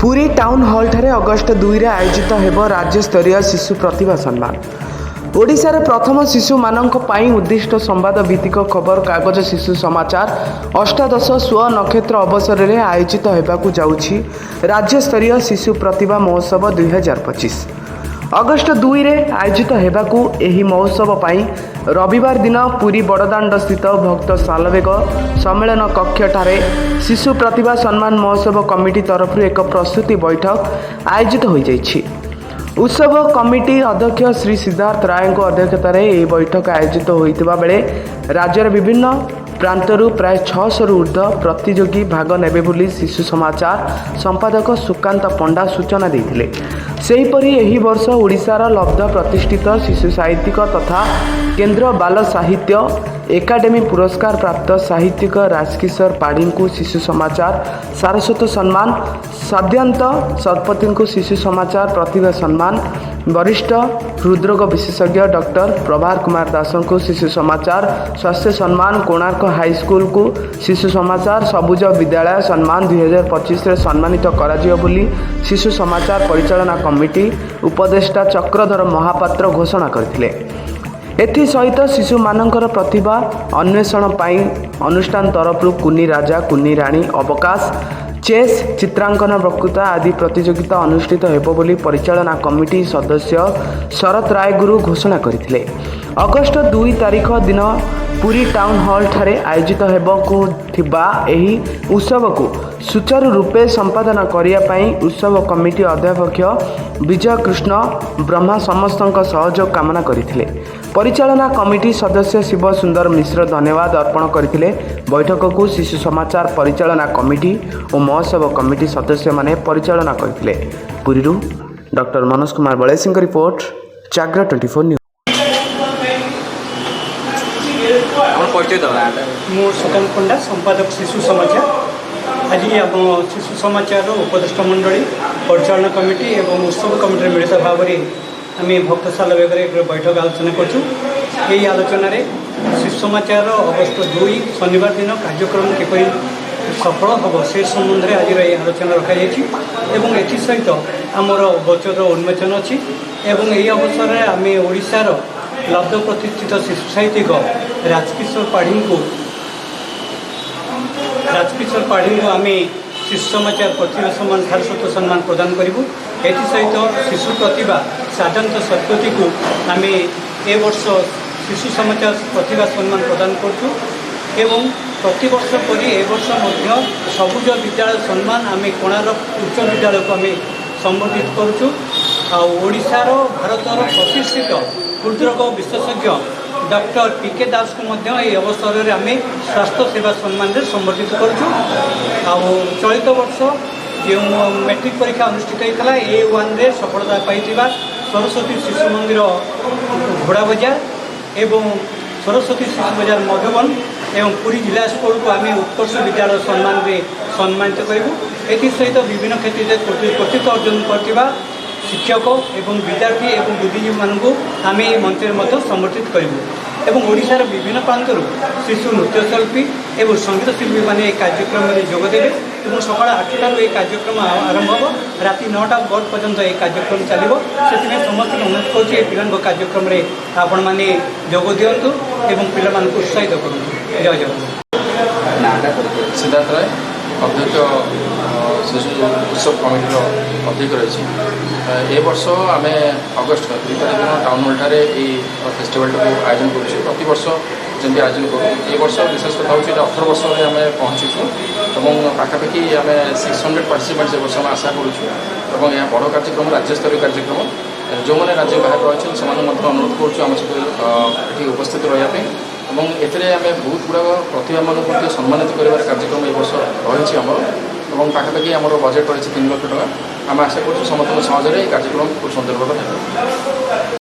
Puri town hall ठारे August 2 रे आयोजित हेब राज्यस्तरीय शिशु प्रतिभा सम्मान। ओडिशार प्रथम शिशु मानक पाई उद्दिष्ट संवाद भित्तिक खबर कागज शिशु समाचार अष्टादश स्व नक्षत्र अवसर में आयोजित होगाकू जाउछि राज्यस्तरीय शिशु प्रतिभा महोत्सव 2025। अगस्ट 2 रे आयोजित होगाकू एही महोत्सव पाई रविवार दिन पुरी बड़दाण्ड स्थित भक्त सालवेग सम्मेलन कक्ष ठारे शिशु प्रतिभा सम्मान महोत्सव कमिटी तरफ एक प्रस्तुति बैठक आयोजित हो जाइछि। उत्सव कमिटी अध्यक्ष श्री सिद्धार्थ राय अध्यक्षतार यह बैठक आयोजित होता बेले राज्यर विभिन्न प्रांतरू प्राय 600 ऊर्ध्व प्रतियोगी भाग नेबे बोली शिशु समाचार संपादक सुकांत पंडा सूचना देते। सेहीपरि एही वर्ष ओडिशार लब्ध प्रतिष्ठित शिशु साहित्यिक तथा केंद्र बाल साहित्य एकाडेमी पुरस्कार प्राप्त साहित्यिक राजकिशोर पाढ़ी को शिशु समाचार सारस्वत सम्मान, साद्यंत शतपथी को शिशु समाचार प्रतिभा सम्मान, वरिष्ठ हृदरोग विशेषज्ञ डॉक्टर प्रभार कुमार दास को शिशु समाचार स्वास्थ्य सम्मान, कोणार्क हाईस्कूल को शिशु समाचार सबुज विद्यालय सम्मान 2025 रे सम्मानित कराजियो बोली शिशु समाचार परिचालना कमिटी उपदेष्टा चक्रधर महापात्र घोषणा करथिले। एथि सहित शिशु मानकर प्रतिभा अन्वेषण पाई अनुष्ठान तरफ कुनी राजा कुनी राणी अवकाश चेस चित्रांकन वक्तृता आदि प्रतियोगिता अनुष्ठित हेबो बोली परिचालना कमिटी सदस्य शरत राय गुरु घोषणा करथिले। अगस्ट 2 तारिख दिन पुरी टाउन हॉल ठारे आयोजित हेबको थिबा एही उत्सव को सुचारू रूपे संपादन करिया पई उत्सव कमिटी अध्यक्ष विजय कृष्ण ब्रह्मा समस्तक सहयोग कामना करथिले। परिचालना कमिटी सदस्य शिव सुंदर मिश्र धन्यवाद अर्पण करथिले। बैठक को शिशु समाचार परिचालना कमिटी और महोत्सव कमिटी सदस्य माने परिचालना करथिले। पुरीरू डॉक्टर मनोज कुमार बड़े सिंह रिपोर्ट जागरा 24 न्यूज। मो सुकांत पंडा संपादक शिशु समाचार। आज आप शिशु समाचार उपदेष्टा मंडली परिचालना कमिटी और उत्सव कमिटी मिलित भाव में आम भक्त सालवेग एक बैठक आलोचना करूँ। आलोचन शिशु समाचार अगस्ट 2 शनिवार दिन कार्यक्रम किपरि सफल हम से संबंध में आज आलोचना रखा एसहित आमर बचर उन्मोचन अच्छी यही अवसर में आम ओडिशार लब्ध प्रतिष्ठित शिशु साहित्यिक राजकिशोर पाढ़ी को आम शिशु समाचार प्रतिभा सम्मान सारस्वत सम्मान प्रदान करूँ। एसहित शिशु प्रतिभा साद्यंत शतपथी को आम ए वर्ष शिशु समाचार प्रतिभा सम्मान प्रदान करूँ। प्रतिवर्ष परी ए वर्ष सबुज विद्यालय सम्मान आम कोणार्क उच्च विद्यालय को आम संबर्धित करुँ। ओडिशार भारतर प्रतिष्ठित हृदरोग विशेषज्ञ डॉक्टर पीके दास को अवसर में आम स्वास्थ्य सेवा सम्मान में संबर्धित करुँ। चलित वर्ष जो मैट्रिक परीक्षा अनुष्ठित होता A1 रे सफलता पाई सरस्वती शिशु मंदिर घोड़ा बजार एवं सरस्वती शिशु बजार मधुबन एवं पुरी जिला स्कूल को आम उत्कर्ष विद्यालय सम्मान में सम्मानित करूँ। एसहित विभिन्न क्षेत्र में कृतित्व अर्जन करथिबा शिक्षक एवं विद्यार्थी एवं बुद्धिजीवी मानू आम ये मंच में समर्थित करूँ। ओडिशार विभिन्न प्रांतर शिशु नृत्यशिल्पी एवं संगीत शिल्पी मैंने कार्यक्रम में जोगदेवे और सका 8टार ये कार्यक्रम आरंभ हो राति 9टा बड़ पर्यंत ये कार्यक्रम चलो से समस्त अनुरोध करुँचे पिला कार्यक्रम में आपण मैंने जोग दिंतु और पिला उत्साहित करूँ। जय जगन्नाथ। सिद्धार्थ राय अध्यक्ष शिशु उत्सव कमिटी अध्यक्ष रही। ए वर्ष आम अगस्ट 2 तारिख दिन टाउन हॉल ठारे फेस्टिवल को आयोजन करुँ। प्रति वर्ष जमी आयोजन करूँ। ए वर्ष विशेष कथा हूँ 18 वर्ष में आम पहुँचीचु और पाखापाखि आम 600 पार्टिसिपेंट्स ए वर्ष आशा करूँ। यह बड़ कार्यक्रम राज्यस्तरीय कार्यक्रम जो मैंने राज्य बाहर रही से अनुरोध करुँ सहित उपस्थित रही और एथिरे आम बहुत गुड़ाक प्रतिभा मानक सम्मानित कर कार्यक्रम ए वर्ष रही और पाखापाखि आम बजेट रही 3 लाख टका। आम आशा करूँ समस्त सहजरे कार्यक्रम खूब सुंदर भाव।